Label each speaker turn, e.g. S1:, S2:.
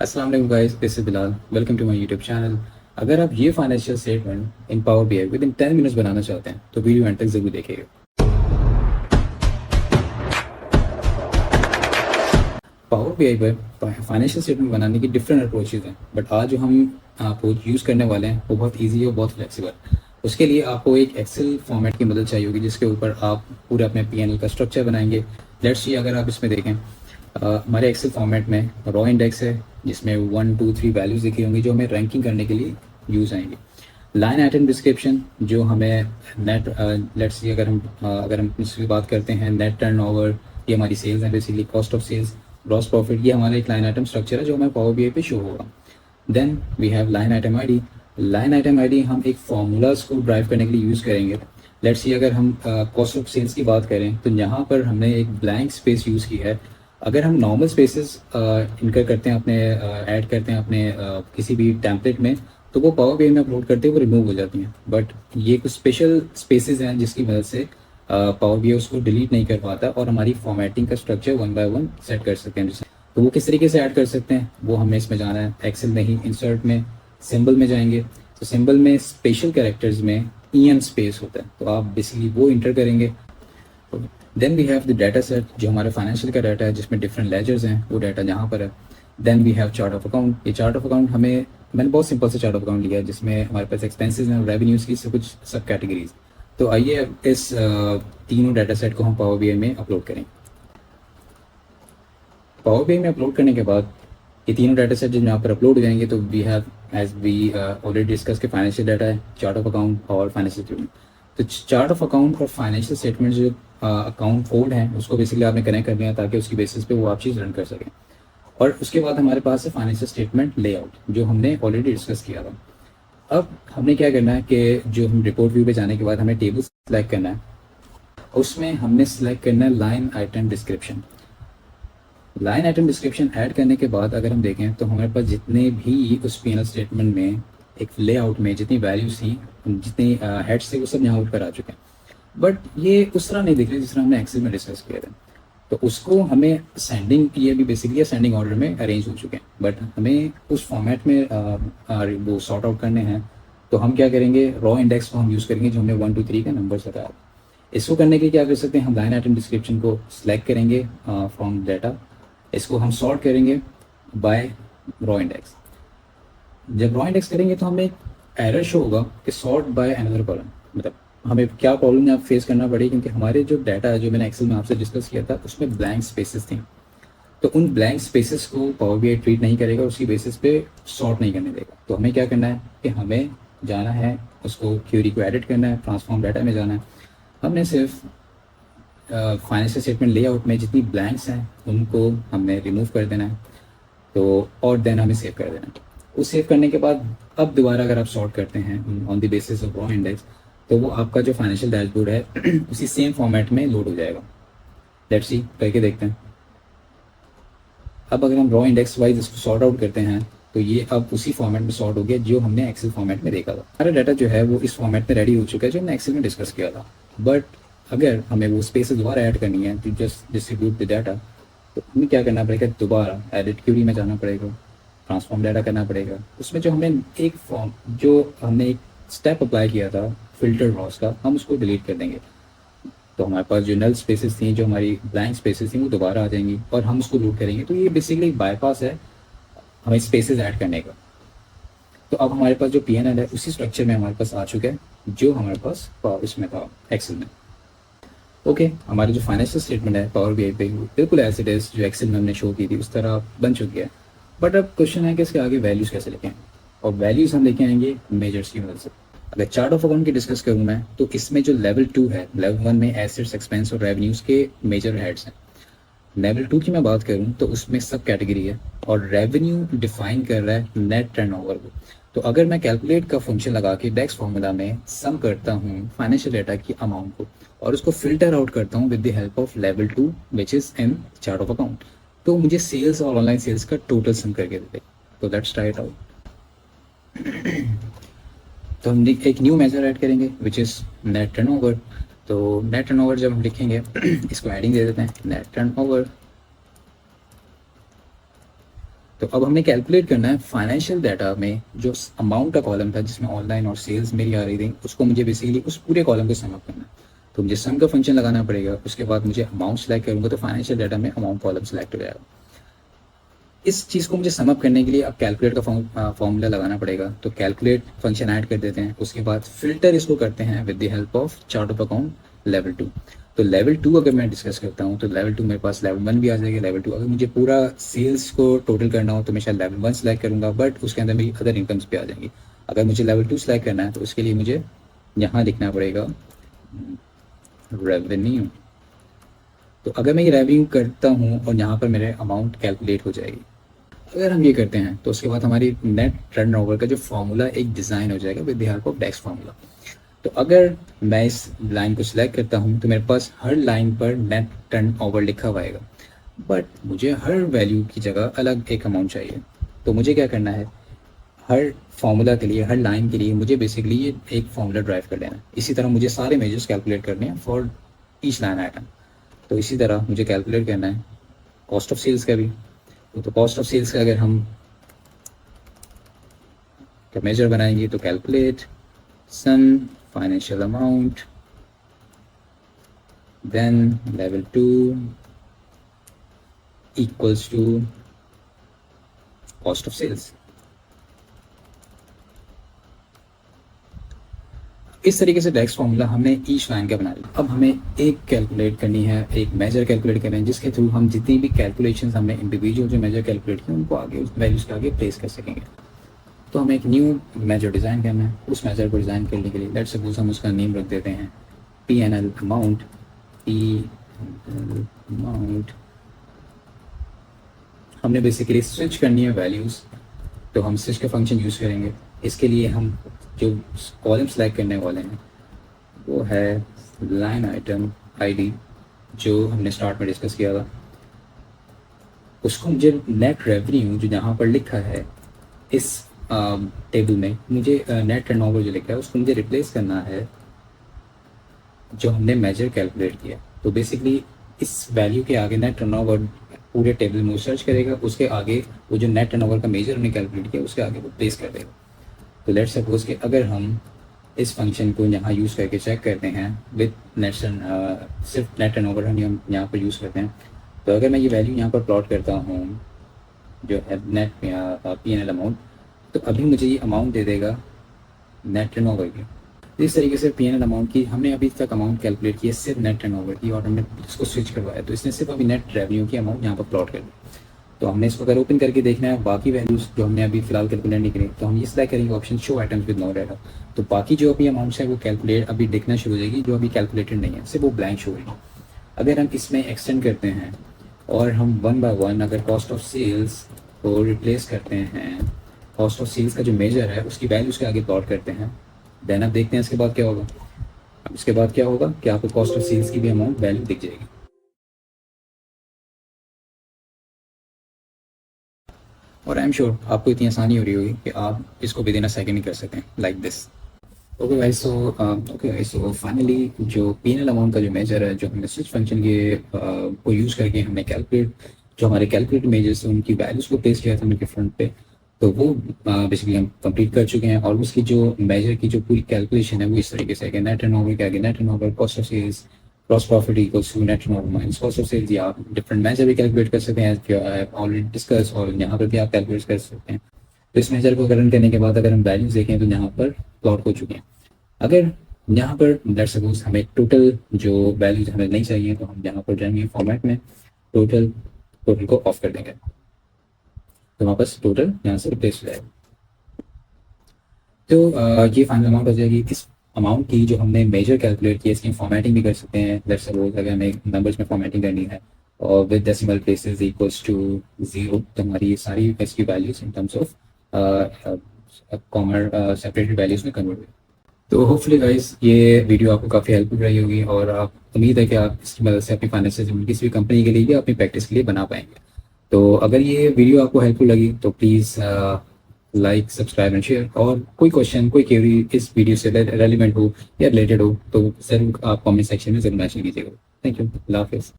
S1: अस्सलाम वालेकुम guys, this is Bilal. Welcome to my YouTube channel. अगर आप ये financial statement in power BI within 10 minutes बनाना चाहते हैं तो वीडियो एंड तक जरूर देखिएगा। पावर बीआई पर फाइनेंशियल स्टेटमेंट बनाने की डिफरेंट अप्रोचेज हैं, बट आज जो हम अप्रोच यूज़ करने वाले हैं वो बहुत ईजी है और बहुत फ्लेक्सिबल। उसके लिए आपको एक एक्सेल फॉर्मेट की मदद चाहिए होगी जिसके ऊपर आप पूरे अपने पीएनएल का स्ट्रक्चर बनाएंगे। लेट्स सी, अगर आप इसमें देखें, हमारे एक्सेल फॉर्मेट में रॉ इंडेक्स है जिसमें 1 2 3 वैल्यूज दिखी होंगी जो हमें रैंकिंग करने के लिए यूज़ आएंगी। लाइन आइटम डिस्क्रिप्शन जो हमें नेट, लेट्स सी, अगर हम इसकी बात करते हैं, नेट टर्नओवर, ये हमारी सेल्स है, basically cost of sales, gross profit, ये हमारा एक लाइन आइटम स्ट्रक्चर है जो हमें पावर बीआई पे शो होगा। Then we have line item ID. Line item ID हम एक फार्मूलाज को ड्राइव करने के लिए यूज़ करेंगे। लेट्स सी, अगर हम कॉस्ट ऑफ सेल्स की बात करें तो यहाँ पर हमने एक ब्लैंक स्पेस यूज़ की है। अगर हम नॉर्मल स्पेसेस इनकर करते हैं, अपने ऐड करते हैं अपने किसी भी टेम्पलेट में, तो वो पावर बीआई में अपलोड करते हैं वो रिमूव हो जाती हैं। बट ये कुछ स्पेशल स्पेसेस हैं जिसकी वजह से पावर बीआई उसको डिलीट नहीं कर पाता और हमारी फॉर्मेटिंग का स्ट्रक्चर 1 बाय 1 सेट कर सकते हैं। तो वो किस तरीके से ऐड कर सकते हैं वो हमें इसमें जाना है। एक्सेल में ही इंसर्ट में सिंबल में जाएंगे, तो सिंबल में स्पेशल कैरेक्टर्स में EM स्पेस होता है, तो आप बेसिकली वो इंटर करेंगे। Then we have the data set जो हमारे फाइनेंशियल का डाटा है जिसमें डिफरेंट लेजर्स हैं, वो डाटा यहाँ पर है। Then we have chart of account. ये चार्ट ऑफ अकाउंट मैंने बहुत सिंपल से चार्ट ऑफ अकाउंट लिया है जिसमें हमारे पास एक्सपेंसेस हैं, रेवेन्यूज़ की कुछ सब कैटेगरीज। तो आइए अब इस तीनों डाटा सेट को हम पावर बीआई में अपलोड करें। पावर बीआई में अपलोड करने के बाद ये तीनों डाटा सेट जब यहाँ पर अपलोड हो जाएंगे तो we have, as we already discuss, के फाइनेंशियल डाटा है, चार्ट ऑफ अकाउंट और फाइनेंशियल स्टेटमेंट। तो चार्ट ऑफ अकाउंट और फाइनेंशियल स्टेटमेंट जो अकाउंट फोल्ड है उसको बेसिकली आपने कनेक्ट कर दिया ताकि उसकी बेसिस पे वो आप चीज़ रन कर सकें। और उसके बाद हमारे पास है फाइनेंशियल स्टेटमेंट लेआउट जो हमने ऑलरेडी डिस्कस किया था। अब हमने क्या करना है कि जो हम रिपोर्ट व्यू पे जाने के बाद हमें टेबल सेलेक्ट करना है, उसमें हमने सेलेक्ट करना है line item description. Line item description add करने के बाद अगर हम देखें तो हमारे पास जितने भी उस पीएनएल स्टेटमेंट में एक लेआउट में जितनी वैल्यूज थी, जितनी हेड्स थे, वो सब यहाँ ऊपर आ चुके हैं। बट ये उस तरह नहीं दिख रही जिस तरह हमने एक्सेल में डिस्कस किया था। तो उसको हमें सेंडिंग के लिए भी बेसिकली सेंडिंग ऑर्डर में अरेंज हो चुके हैं, बट हमें उस फॉर्मेट में वो सॉर्ट आउट करने हैं। तो हम क्या करेंगे, रॉ इंडेक्स को हम यूज़ करेंगे जो हमने 1 2 3 का नंबर बताया। इसको करने के लिए क्या कर सकते हैं, हम लाइन आइटम डिस्क्रिप्शन को सिलेक्ट करेंगे फ्रॉम डाटा, इसको हम सॉर्ट करेंगे बाय रॉ इंडेक्स। जब रॉ इंडेक्स करेंगे तो हमें एक एरर शो होगा कि सॉर्ट बाय अनदर कॉलम। मतलब हमें क्या प्रॉब्लम यहाँ फेस करना पड़ी, क्योंकि हमारे जो डाटा है जो मैंने एक्सेल में आपसे डिस्कस किया था उसमें ब्लैंक स्पेसेस थी। तो उन ब्लैंक स्पेसेस को पावर बीआई ट्रीट नहीं करेगा, उसकी बेसिस पे सॉर्ट नहीं करने देगा। तो हमें क्या करना है कि हमें जाना है, उसको क्यूरी को एडिट करना है, ट्रांसफॉर्म डाटा में जाना है। हमने सिर्फ फाइनेंशियल स्टेटमेंट लेआउट में जितनी ब्लैंक्स हैं उनको हमने रिमूव कर देना है। तो और देन हमें सेव कर देना है। उस सेव करने के बाद अब दोबारा अगर आप सॉर्ट करते हैं on the basis of raw index तो वो आपका जो फाइनेंशियल डैशबोर्ड है उसी सेम फॉर्मेट में लोड हो जाएगा। लेट्स सी, करके देखते हैं। अब अगर हम रॉ इंडेक्स वाइज इसको सॉर्ट आउट करते हैं तो ये अब उसी फॉर्मेट में सॉर्ट हो गया जो हमने एक्सेल फॉर्मेट में देखा था। हमारा डाटा जो है वो इस फॉर्मेट में रेडी हो चुका है जो हमने एक्सेल में डिस्कस किया था। बट अगर हमें वो स्पेसेस दोबारा ऐड करनी है to just distribute the data, तो हमें क्या करना पड़ेगा, दोबारा एडिट क्यूरी में जाना पड़ेगा, ट्रांसफॉर्म डाटा करना पड़ेगा। उसमें जो हमने एक स्टेप अप्लाई किया था फिल्टर रॉस का, हम उसको डिलीट कर देंगे। तो हमारे पास जो नल स्पेसेस थी, जो हमारी ब्लैंक स्पेसेस थी, वो दोबारा आ जाएंगी और हम उसको लूट करेंगे। तो ये बेसिकली बाईपास है हमें स्पेसेस ऐड करने का। तो अब हमारे पास जो पीएनएल है उसी स्ट्रक्चर में हमारे पास आ चुका है जो हमारे पास इसमें था एक्सेल में। ओके, हमारी जो फाइनेंशियल स्टेटमेंट है पावर बीआई पे बिल्कुल एज इट इज जो एक्सेल में हमने शो की थी उस तरह बन चुकी है। बट अब क्वेश्चन है कि इसके आगे वैल्यूज़ कैसे लेके आएं, और वैल्यूज़ हम लेके आएंगे मेजर्स की मदद से। अगर चार्ट ऑफ अकाउंट की डिस्कस करूँ मैं, तो इसमें जो लेवल 2 है, लेवल 1 में एसेट्स, एक्सपेंस और रेवेन्यूज़ के मेजर हेड्स हैं। लेवल 2 की मैं बात करूँ तो उसमें सब कैटेगरी है और रेवेन्यू डिफाइन कर रहा है नेट टर्नओवर को। तो अगर मैं कैलकुलेट का फंक्शन लगा के डेक्स फॉर्मूला में सम करता हूँ फाइनेंशियल डाटा की अमाउंट को और उसको फिल्टर आउट करता हूँ with the help of level 2 which is in chart of account, तो मुझे सेल्स और ऑनलाइन सेल्स का टोटल सम करके देते। तो लेट्स ट्राई इट आउट। तो हम एक न्यू मेजर ऐड करेंगे विच इज़ नेट टर्नओवर। तो नेट टर्नओवर जब हम लिखेंगे इसको एडिंग दे देते हैं नेट टर्नओवर। तो अब हमें कैलकुलेट करना है फाइनेंशियल डाटा में जो अमाउंट का कॉलम था जिसमें ऑनलाइन और सेल्स मेरी आ रही थी, उसको मुझे बेसिकली उस पूरे कॉलम को सम अप करना है। तो मुझे सम का फंक्शन लगाना पड़ेगा, उसके बाद मुझे अमाउंट सेलेक्ट करूँगा तो फाइनेंशियल डाटा में अमाउंट कॉलम सेलेक्ट हो जाएगा। इस चीज़ को मुझे सम अप करने के लिए अब कैलकुलेट का फॉर्मूला लगाना पड़ेगा। तो कैलकुलेट फंक्शन ऐड कर देते हैं, उसके बाद फिल्टर इसको करते हैं with the help of chart of account level 2। तो लेवल 2 अगर मैं डिस्कस करता हूँ तो लेवल 2 मेरे पास लेवल 1 भी आ जाएगा। लेवल 2 अगर मुझे पूरा सेल्स को टोटल करना हो तो मैं शायद लेवल 1 सेलेक्ट करूँगा, बट उसके अंदर मेरी अदर इनकम्स भी आ जाएंगी। अगर मुझे लेवल 2 सेलेक्ट करना है तो उसके लिए मुझे यहाँ लिखना पड़ेगा रेवेन्यू। तो अगर मैं ये रेवेन्यू करता हूँ और यहाँ पर मेरे अमाउंट कैलकुलेट हो जाएगी। अगर हम ये करते हैं तो उसके बाद हमारी नेट टर्नओवर का जो फॉर्मूला एक डिज़ाइन हो जाएगा with the help of DAX formula. तो अगर मैं इस लाइन को सिलेक्ट करता हूँ तो मेरे पास हर लाइन पर नेट टर्नओवर लिखा हुआ आएगा, बट मुझे हर वैल्यू की जगह अलग एक अमाउंट चाहिए। तो मुझे क्या करना है, हर फॉर्मूला के लिए, हर लाइन के लिए मुझे बेसिकली ये एक फॉर्मूला ड्राइव कर लेना है। इसी तरह मुझे सारे मेजर्स कैलकुलेट करने हैं फॉर ईच लाइन आइटम। तो इसी तरह मुझे कैलकुलेट करना है कॉस्ट ऑफ सेल्स का भी। तो कॉस्ट ऑफ सेल्स का अगर हम मेजर बनाएंगे तो calculate sum financial amount then level 2 equals to cost of sales. इस तरीके से डेक्स फॉर्मूला हमने ईच लाइन का बना लिया। अब हमें एक कैलकुलेट करनी है, एक मेजर कैलकुलेट करना है, जिसके थ्रू हम जितनी भी कैलकुलेशंस हमने इंडिविजुअल जो मेजर कैलकुलेट किए उनको आगे उस वैल्यूज के आगे प्लेस कर सकेंगे। तो हमें एक न्यू मेजर डिज़ाइन करना है। उस मेजर को डिज़ाइन करने के लिए लेट्स सपोज हम उसका नेम रख देते हैं P&L अमाउंट। अमाउंट हमने बेसिकली स्विच करनी है वैल्यूज़, तो हम स्विच का फंक्शन यूज़ करेंगे। इसके लिए हम जो कॉलम सेलेक्ट करने वाले हैं वो है लाइन आइटम आईडी, जो हमने स्टार्ट में डिस्कस किया था। उसको मुझे नेट रेवेन्यू जो यहाँ पर लिखा है इस टेबल में, मुझे नेट टर्नओवर जो लिखा है उसको मुझे रिप्लेस करना है जो हमने मेजर कैलकुलेट किया। तो बेसिकली इस वैल्यू के आगे नेट टर्नओवर पूरे टेबल में सर्च करेगा, उसके आगे वो जो नेट टर्नओवर का मेजर हमने कैलकुलेट किया उसके आगे वो प्लेस कर देगा। तो लेट्स सपोज कि अगर हम इस फंक्शन को यहाँ यूज़ करके चेक करते हैं विद नेट सिर्फ नेट टर्नओवर हम यहाँ पर यूज़ करते हैं। तो अगर मैं ये वैल्यू यहाँ पर प्लॉट करता हूँ जो है नेट P&L अमाउंट, तो अभी मुझे ये अमाउंट दे देगा नेट टर्नओवर की। इस तरीके से P&L अमाउंट की हमने अभी तक अमाउंट कैलकुलेट की है सिर्फ नेट टर्नओवर की, और हमने इसको स्विच करवाया तो इसने सिर्फ अभी नेट रेवेन्यू की अमाउंट यहाँ पर प्लॉट कर दी। तो हमने इसको अगर ओपन करके देखना है बाकी वैल्यूज जो हमने अभी फिलहाल कैलकुलेट नहीं करी, तो हम ये सिलेक्ट करेंगे option show items with no data. तो बाकी जो अभी अमाउंट्स है वो कैलकुलेट अभी दिखना शुरू हो जाएगी, जो अभी कैलकुलेटेड नहीं है सिर्फ वो ब्लैंक शो होगी। अगर हम इसमें एक्सटेंड करते हैं और हम 1 बाय 1 अगर कॉस्ट ऑफ सेल्स को रिप्लेस करते हैं, कॉस्ट ऑफ सेल्स का जो मेजर है उसकी वैल्यू उसके आगे प्लॉट करते हैं, देन अब देखते हैं इसके बाद क्या होगा। अब इसके बाद क्या होगा कि आपको कॉस्ट ऑफ सेल्स की भी अमाउंट वैल्यू दिख जाएगी। और आई एम श्योर आपको इतनी आसानी हो रही होगी कि आप इसको विद इन अ सेकंड ही कर सकें like this. Okay guys, so finally जो P&L अमाउंट का जो मेजर है जो हमने स्विच फंक्शन के को यूज़ करके हमने कैलकुलेट जो हमारे कैलकुलेट मेजर्स हैं उनकी वैल्यूज़ को प्लेस किया था उनके फ्रंट पे, तो वो बेसिकली हम कंप्लीट कर चुके हैं। और उसकी जो मेजर की जो पूरी कैलकुलेशन है वो इस तरीके से है कि नेट टर्नओवर के आगे net turnover, cost of sales, gross profit equals to net turnover minus cost of sales. या आप डिफरेंट मेजर भी कैलकुलेट कर सकते हैं ऑलरेडी डिस्कस, और यहाँ पर भी आप कैलकुलेट कर सकते हैं। तो इस मेजर को रन करने के बाद अगर हम वैल्यूज देखें तो यहाँ पर प्लॉट हो चुके हैं। अगर यहाँ पर लेट्स सपोज हमें टोटल जो वैल्यूज हमें नहीं चाहिए तो हम यहाँ पर जाएंगे फॉर्मेट में, टोटल को ऑफ कर देंगे तो वापस टोटल यहाँ से रिप्लेस हो जाएगा। तो ये फाइनल अमाउंट हो जाएगी। इस अमाउंट की जो हमने मेजर कैलकुलेट किया इसकी फॉर्मेटिंग भी कर सकते हैं। लेट्स सपोज अगर हमें नंबर्स में फॉर्मेटिंग करनी है और with decimal places equals to 0, तो हमारी ये सारी इसकी values in terms of comma separated values में कन्वर्ट हुई। तो होपफुली गाइस ये वीडियो आपको काफ़ी हेल्पफुल रही होगी, और आप उम्मीद है कि आप इसकी मदद से अपनी फाइनेंशियल किसी भी कंपनी के लिए या अपनी प्रैक्टिस के लिए बना पाएंगे। तो अगर ये वीडियो आपको हेल्पफुल लगी तो please like, subscribe and share. और कोई क्वेश्चन, कोई क्वेरी इस वीडियो से रेलिवेंट हो या रिलेटेड हो तो ज़रूर आप कमेंट सेक्शन में ज़रूर मैंशन कीजिएगा। थैंक यू, अल्लाह हाफिज़।